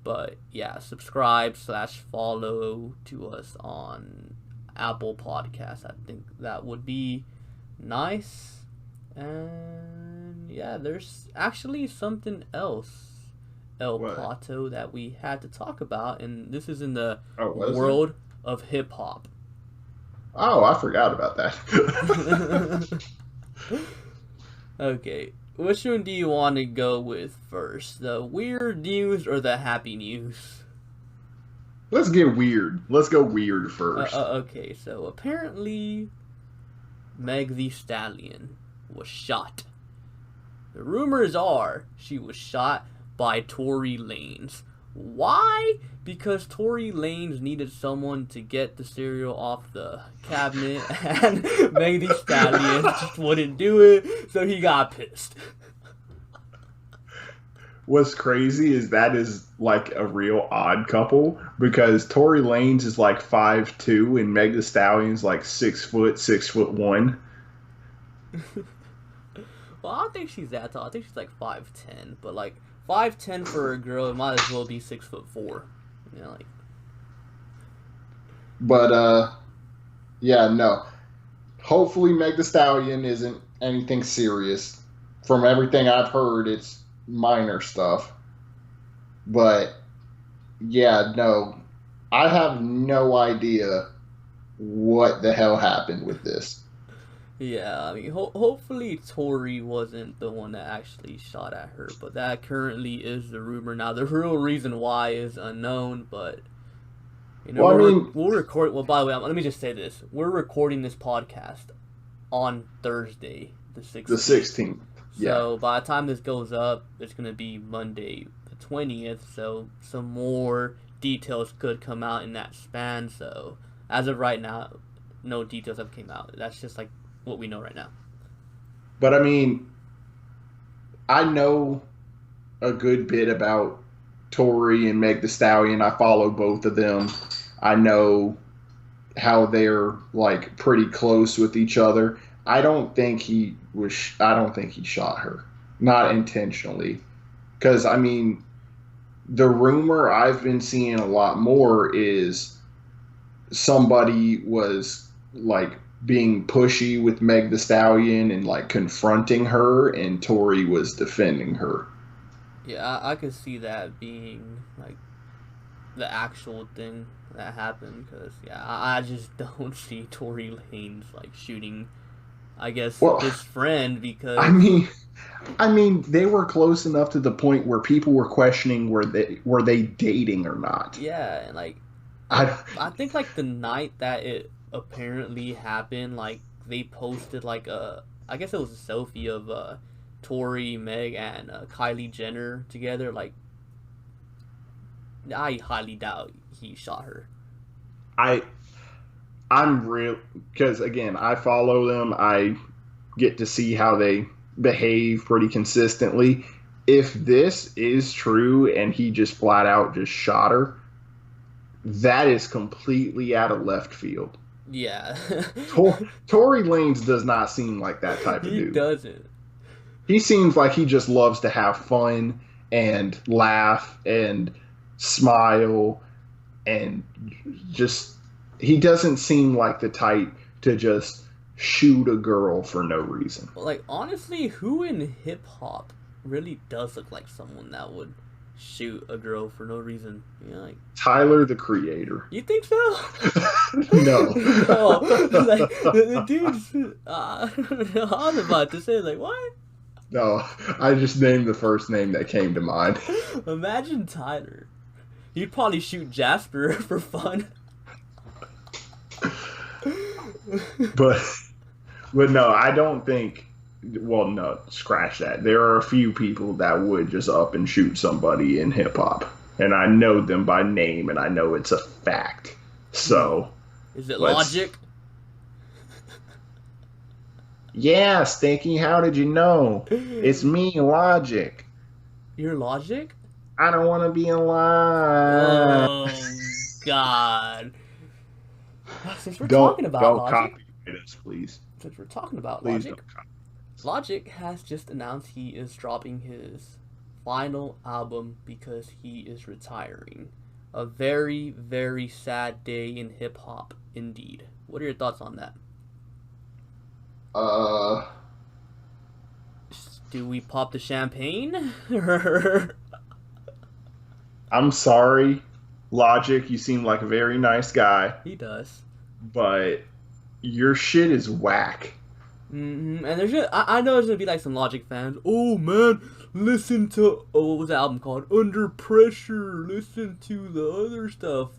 But yeah, subscribe/follow to us on Apple Podcasts. I think that would be nice. And yeah, there's actually something else. El What? Plato that we had to talk about, and this is in the Oh, was it? world of hip hop. Oh, I forgot about that. Okay, which one do you want to go with first? The weird news or the happy news? Let's get weird. Let's go weird first. Okay, so apparently Meg the Stallion was shot. The rumors are she was shot by Tory Lanez. Why? Because Tory Lanez needed someone to get the cereal off the cabinet, and Meg the Stallion just wouldn't do it, so he got pissed. What's crazy is that is like a real odd couple because Tory Lanez is like 5'2" and Meg Thee Stallion's like 6 foot, 6'1". Well, I don't think she's that tall. I think she's like 5'10", but like 5'10" for a girl, it might as well be 6'4". You know, like But yeah, no. Hopefully Meg Thee Stallion isn't anything serious. From everything I've heard, it's minor stuff. But yeah, no. I have no idea what the hell happened with this. yeah. I mean, hopefully Tori wasn't the one that actually shot at her, but that currently is the rumor. Now, the real reason why is unknown, but you know, Well, I mean, we'll record. Well, by the way, let me just say this: we're recording this podcast on Thursday, the the 16th. 16th. Yeah. So by the time this goes up, it's gonna be Monday, the 20th. So some more details could come out in that span. So as of right now, no details have came out. That's just like what we know right now. But I mean, I know a good bit about Tory and Meg Thee Stallion. I follow both of them. I know how they're like pretty close with each other. I don't think he was. I don't think he shot her, not intentionally. Because I mean, the rumor I've been seeing a lot more is somebody was like being pushy with Meg Thee Stallion and like confronting her, and Tory was defending her. Yeah, I could see that being like the actual thing that happened. Because yeah, I just don't see Tory Lanez like shooting. I guess Well, his friend I because mean, I mean, they were close enough to the point where people were questioning were they dating or not. yeah, and like I I think like the night that it apparently happened, like they posted like a I guess it was a selfie of Tori, Meg, and Kylie Jenner together. Like I highly doubt he shot her. I I'm real because again, I follow them. I get to see how they behave pretty consistently. If this is true and he just flat out just shot her, that is completely out of left field. Yeah, Tory Lanez does not seem like that type of he dude. doesn't. He seems like he just loves to have fun and laugh and smile and just he doesn't seem like the type to just shoot a girl for no reason. Like honestly, who in hip hop really does look like someone that would shoot a girl for no reason? You know, like Tyler the Creator. you think so? No. No, like the dude's. I was about to say like what? No, I just named the first name that came to mind. Imagine Tyler. He'd probably shoot Jasper for fun. But but no, I don't think well no, scratch that. There are a few people that would just up and shoot somebody in hip hop. And I know them by name and I know it's a fact. So Is it let's- Logic? yeah, Stinky, how did you know? It's me, Logic. Your Logic? I don't want to be alive. Oh God! Since we're Don't talking about don't Logic, copyright us, please. since we're talking about Please Logic, don't copy. Logic has just announced he is dropping his final album because he is retiring. A very, very sad day in hip hop, indeed. What are your thoughts on that? Uh, Do we pop the champagne? I'm sorry, Logic. You seem like a very nice guy, He does. but your shit is whack. And there's just, I know there's gonna be like some Logic fans. Oh man, listen to what was the album called? Under Pressure. Listen to the other stuff.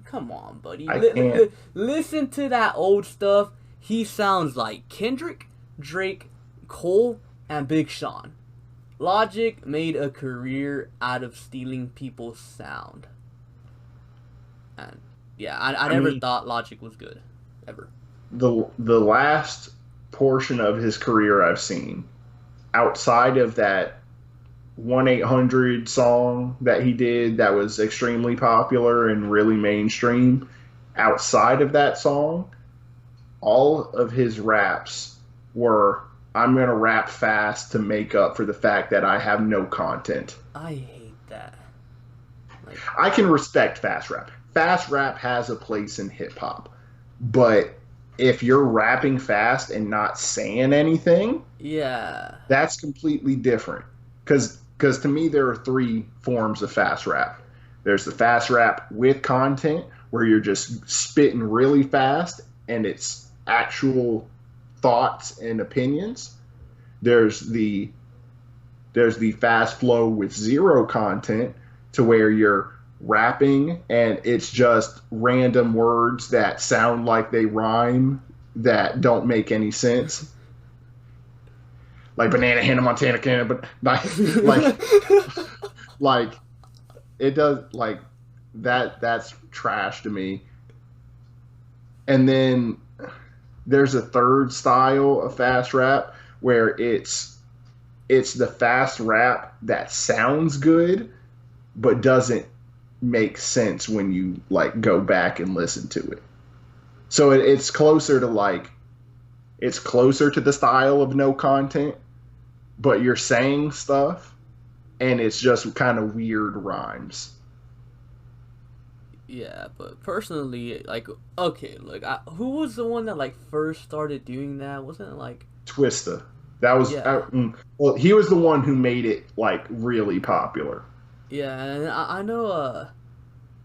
Come on, buddy. I can't. Listen to that old stuff. He sounds like Kendrick, Drake, Cole, and Big Sean. Logic made a career out of stealing people's sound. And yeah, I I never mean, thought Logic was good. Ever. the last portion of his career I've seen, outside of that 1-800 song that he did that was extremely popular and really mainstream, outside of that song, all of his raps were I'm gonna rap fast to make up for the fact that I have no content. I hate that. Like, I can respect fast rap. Fast rap has a place in hip hop. But if you're rapping fast and not saying anything, yeah. that's completely different. Because to me, there are three forms of fast rap. There's the fast rap with content, where you're just spitting really fast and it's actual thoughts and opinions. There's the fast flow with zero content, to where you're rapping and it's just random words that sound like they rhyme that don't make any sense. Like banana, Hannah Montana, Canada, but like it does like that's trash to me. And then there's a third style of fast rap where it's the fast rap that sounds good but doesn't make sense when you like go back and listen to it. So it's closer to it's closer to the style of no content, but you're saying stuff and it's just kind of weird rhymes. Yeah, but personally, like, okay, look, who was the one that like first started doing that? Wasn't it like, Twista. That was yeah, well, he was the one who made it like really popular. yeah, and I know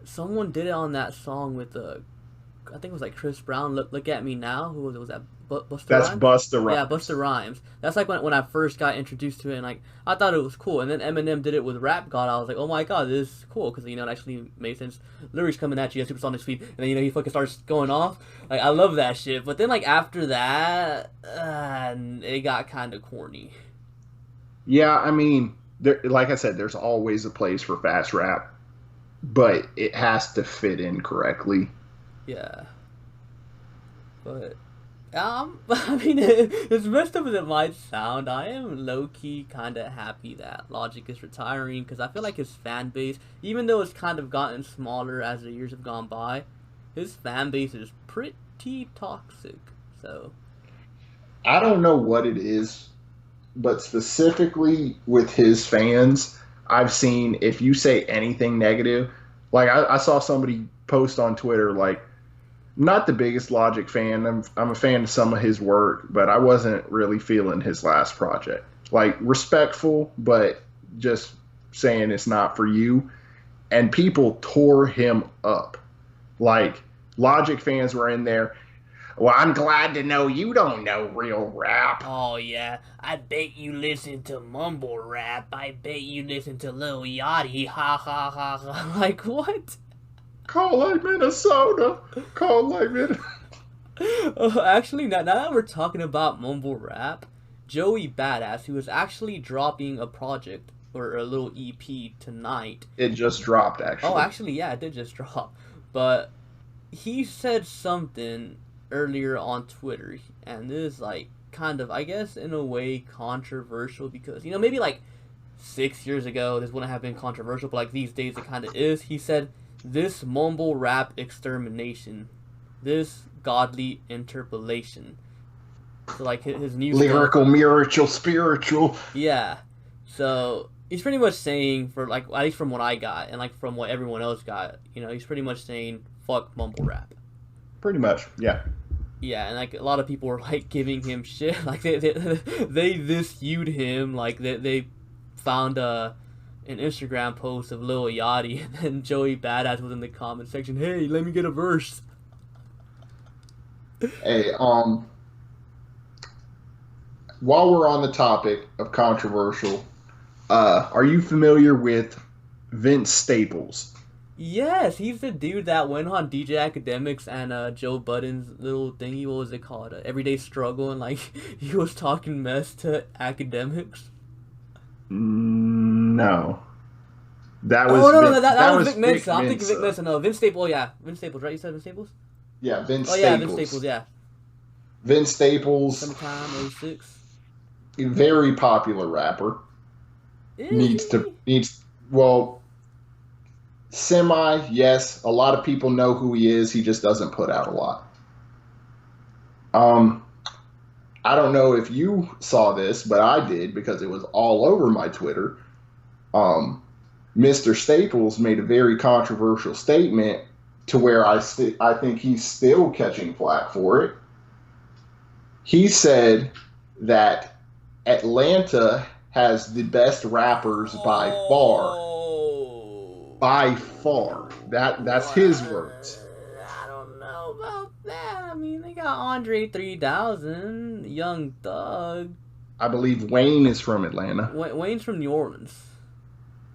someone did it on that song with I think it was like Chris Brown. Look at me now. Who was it? Was that Busta That's Rhymes? Busta Yeah, Rhymes. Busta Rhymes. That's like when I first got introduced to it, and like I thought it was cool. And then Eminem did it with Rap God. I was like, oh my god, this is cool because it actually made sense. Lyrics coming at you at supersonic speed, and then he fucking starts going off. Like I love that shit. But then like after that, it got kind of corny. Yeah, I mean, like I said, there's always a place for fast rap, but it has to fit in correctly. Yeah, but I mean, as messed up as it might sound, I am low key kind of happy that Logic is retiring because I feel like his fan base, even though it's kind of gotten smaller as the years have gone by, his fan base is pretty toxic. So, I don't know what it is, but specifically with his fans, I've seen if you say anything negative, like I saw somebody post on Twitter, like, not the biggest Logic fan. I'm a fan of some of his work, but I wasn't really feeling his last project. Like respectful, but just saying it's not for you. And people tore him up. Like Logic fans were in there. Well, I'm glad to know you don't know real rap. oh yeah, I bet you listen to mumble rap. I bet you listen to Lil Yachty. Ha ha ha ha. Like what? Call like Minnesota. Call like Minnesota. Actually, now that we're talking about mumble rap, Joey Badass, who is actually dropping a project or a little EP tonight. It just dropped, Oh, actually. actually, yeah, it did just drop. But he said something earlier on Twitter, and this is like kind of, I guess, in a way controversial because, maybe like 6 years ago this wouldn't have been controversial, but like these days it kind of is. He said, this mumble rap extermination, this godly interpolation. So like his new stuff. Lyrical, miracle, spiritual. Yeah. So he's pretty much saying, for like at least from what I got and like from what everyone else got, he's pretty much saying fuck mumble rap. Pretty much, yeah. Yeah, and like a lot of people were like giving him shit, like they this viewed him, like they found an Instagram post of Lil Yachty, and then Joey Badass was in the comment section. Hey, let me get a verse. Hey, while we're on the topic of controversial, are you familiar with Vince Staples? Yes, he's the dude that went on DJ Academics and Joe Budden's little thingy. What was it called? Everyday Struggle, and like he was talking mess to Academics. No, that was Oh no, that was was Vic Mensa. I'm thinking Vic Mensa. Mensa. No, Vince Staples. Oh yeah, Vince Staples. Right? You said Vince Staples. Yeah, Vince Oh yeah, Staples. Vince Staples. Yeah, Vince Staples, sometime '06. very popular rapper. Is he? Needs well, semi, yes. A lot of people know who he is. He just doesn't put out a lot. Um, I don't know if you saw this, but I did because it was all over my Twitter. Um, Mr. Staples made a very controversial statement to where I think he's still catching flack for it. He said that Atlanta has the best rappers by far. Oh. By far. That's his words. I don't know about that. I mean, they got Andre 3000, Young Thug. I believe Wayne is from Atlanta. Wayne's from New Orleans.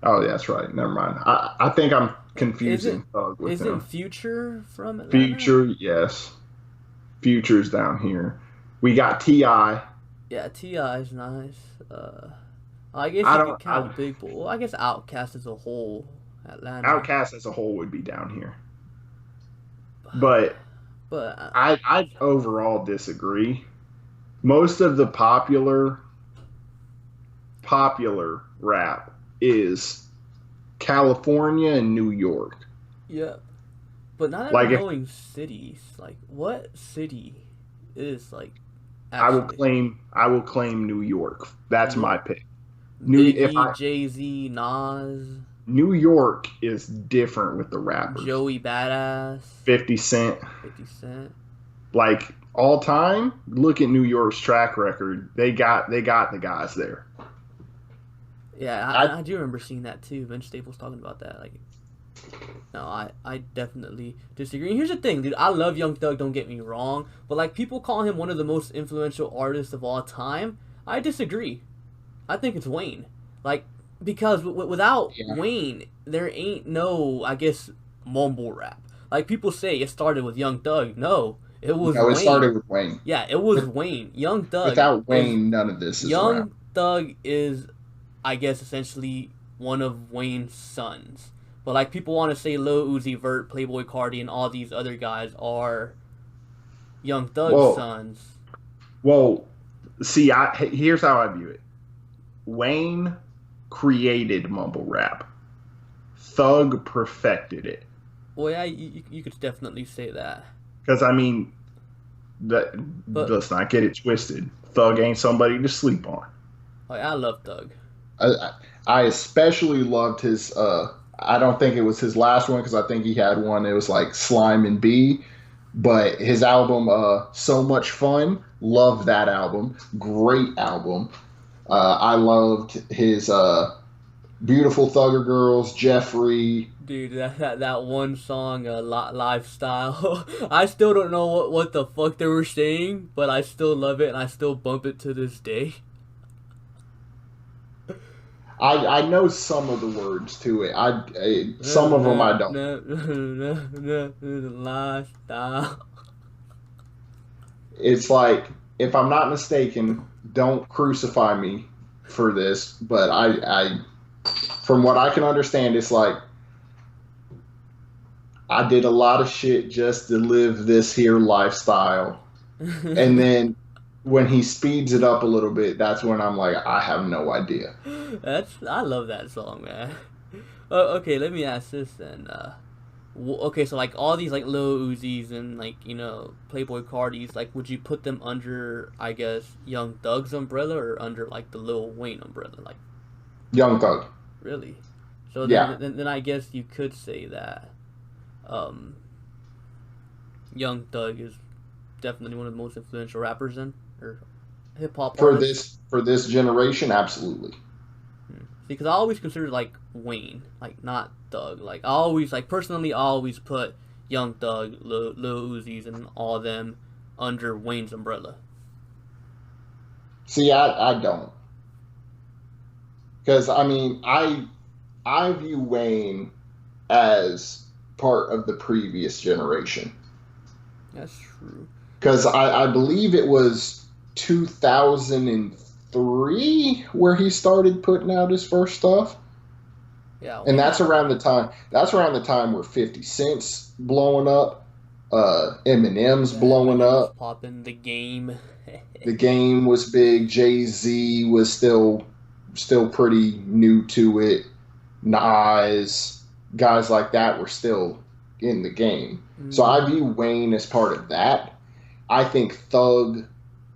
Oh, yeah, that's right. Never mind. I think I'm confusing Thug with Isn't him. Future from Atlanta? Future, yes. Future's down here. We got T.I. Yeah, T.I.'s nice. I guess I you don't- could count I- Big Boy. Well, I guess Outkast as a whole, Atlanta. Outkast as a whole would be down here. But But I overall disagree. Most of the popular rap is California and New York. yeah, but not Like even if- knowing cities. Like, what city is like? I will Actually, claim New York. That's my pick. Biggie, Jay-Z, Nas, New York is different with the rappers. Joey Badass, 50 Cent. 50 Cent. Like all time, look at New York's track record. They got the guys there. Yeah, I do remember seeing that too. Vince Staples talking about that. Like, no, I definitely disagree. And here's the thing, dude. I love Young Thug. Don't get me wrong, but like people call him one of the most influential artists of all time. I disagree. I think it's Wayne. Like, because without Yeah. Wayne, there ain't no, I guess, mumble rap. Like people say, it started with Young Thug. No, it was No, Wayne. it started with Wayne. Yeah, it was Wayne. Young Thug. Without is- Wayne, none of this is Young rap. Thug is, I guess, essentially one of Wayne's sons. But like people want to say Lil Uzi Vert, Playboy Cardi, and all these other guys are Young Thug's Whoa. sons. Well, see, here's how I view it. Wayne created mumble rap. Thug perfected it. Well, yeah, you could definitely say that. Because I mean, But- let's not get it twisted. Thug ain't somebody to sleep on. Like, I love Thug. I especially loved his. I don't think it was his last one because I think he had one. It was like Slime and B, but his album, So Much Fun. Loved that album. Great album. I loved his Beautiful Thugger Girls, Jeffrey. Dude, that one song, Lifestyle. I still don't know what the fuck they were saying, but I still love it and I still bump it to this day. I know some of the words to it. Some of them I don't. Lifestyle. It's like, if I'm not mistaken, don't crucify me for this, but I from what I can understand, it's like I did a lot of shit just to live this here lifestyle. And then when he speeds it up a little bit, that's when I'm like, I have no idea. I love that song, man. Okay, let me ask this then. Okay, so like all these like Lil Uzis and like Playboy Cardis, like would you put them under, I guess, Young Thug's umbrella or under like the Lil Wayne umbrella? Like, Young Thug. really? So Yeah. then I guess you could say that Young Thug is definitely one of the most influential rappers then, or hip hop For artists. this generation, absolutely. Because I always consider like Wayne, like not Thug. Like I always like personally, I always put Young Thug, Lil Uzi's, and all of them under Wayne's umbrella. See, I don't. Because, I mean, I view Wayne as part of the previous generation. That's true. Because I believe it was 2003 where he started putting out his first stuff. Yeah. And that's around the time where 50 Cent's blowing up, Eminem's blowing up. Popping the Game. The Game was big. Jay-Z was still pretty new to it. Nas, guys like that were still in the game. Mm-hmm. So I view Wayne as part of that. I think Thug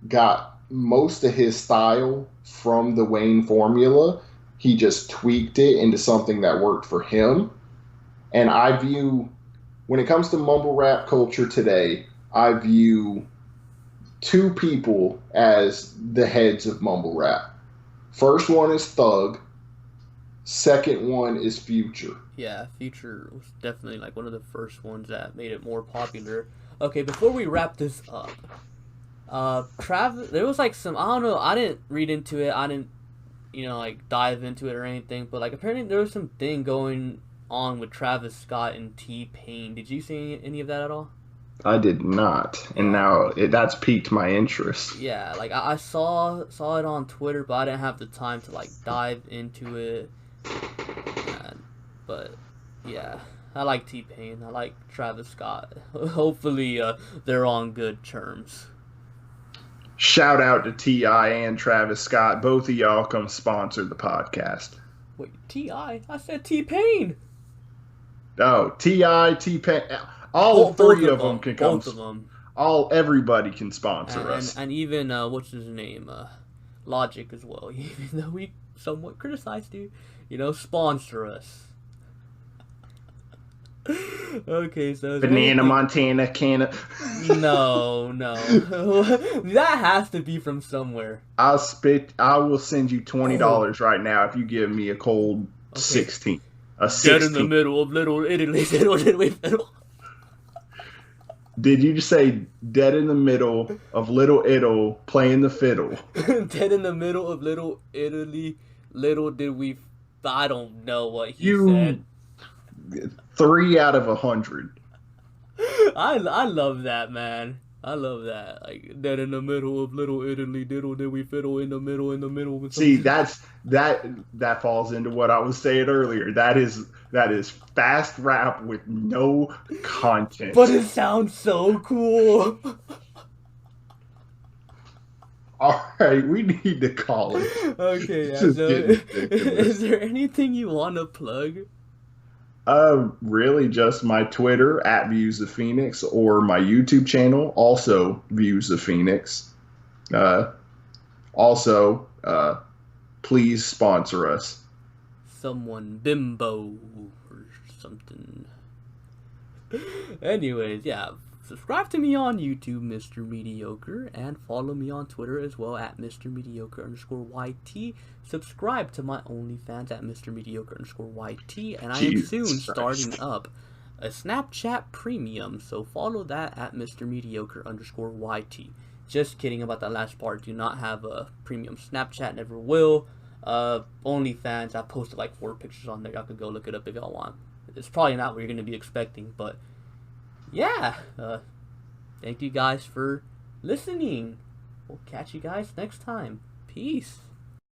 got most of his style from the Wayne formula. He just tweaked it into something that worked for him. And I view, when it comes to mumble rap culture today, I view two people as the heads of mumble rap. First one is Thug. Second one is Future. Yeah, Future was definitely like one of the first ones that made it more popular. Okay, before we wrap this up, Travis, there was like some, I don't know, I didn't read into it, I didn't, like dive into it or anything, but like apparently there was some thing going on with Travis Scott and T-Pain. Did you see any of that at all? I did not, and now that's piqued my interest. Yeah, like I saw it on Twitter, but I didn't have the time to like dive into it. But yeah, I like T-Pain. I like Travis Scott. Hopefully, they're on good terms. Shout out to T.I. and Travis Scott. Both of y'all come sponsor the podcast. Wait, T.I.? I said T-Pain. Oh, T.I., T-Pain. All three of them can come. Both of them. Everybody can sponsor us. And even, what's his name? Logic as well. Even though we somewhat criticized you, sponsor us. Okay, so Banana Montana Canna. No. That has to be from somewhere. I will send you $20 right now if you give me a cold 16. A 16. Dead in the middle of Little Italy. Fiddle. Did you just say dead in the middle of Little Italy playing the fiddle? Dead in the middle of Little Italy. Little did we. I don't know what he said. 3 out of 100. I love that, man. I love that. Like, dead in the middle of Little Italy, diddle did we fiddle in the middle. See, that falls into what I was saying earlier. That is fast rap with no content. But it sounds so cool. All right, we need to call it. Okay, yeah, so is there anything you want to plug? Really just my Twitter @Views of Phoenix or my YouTube channel, also Views of Phoenix. Also, please sponsor us. Someone Bimbo or something. Anyways, yeah. Subscribe to me on YouTube, Mr. Mediocre, and follow me on Twitter as well @Mr. Mediocre_YT. Subscribe to my OnlyFans @Mr. Mediocre_YT, and I am soon starting up a Snapchat Premium, so follow that @Mr. Mediocre_YT. Just kidding about that last part. Do not have a premium Snapchat, never will. OnlyFans, I posted like 4 pictures on there. Y'all could go look it up if y'all want. It's probably not what you're going to be expecting, but yeah, thank you guys for listening. We'll catch you guys next time. Peace.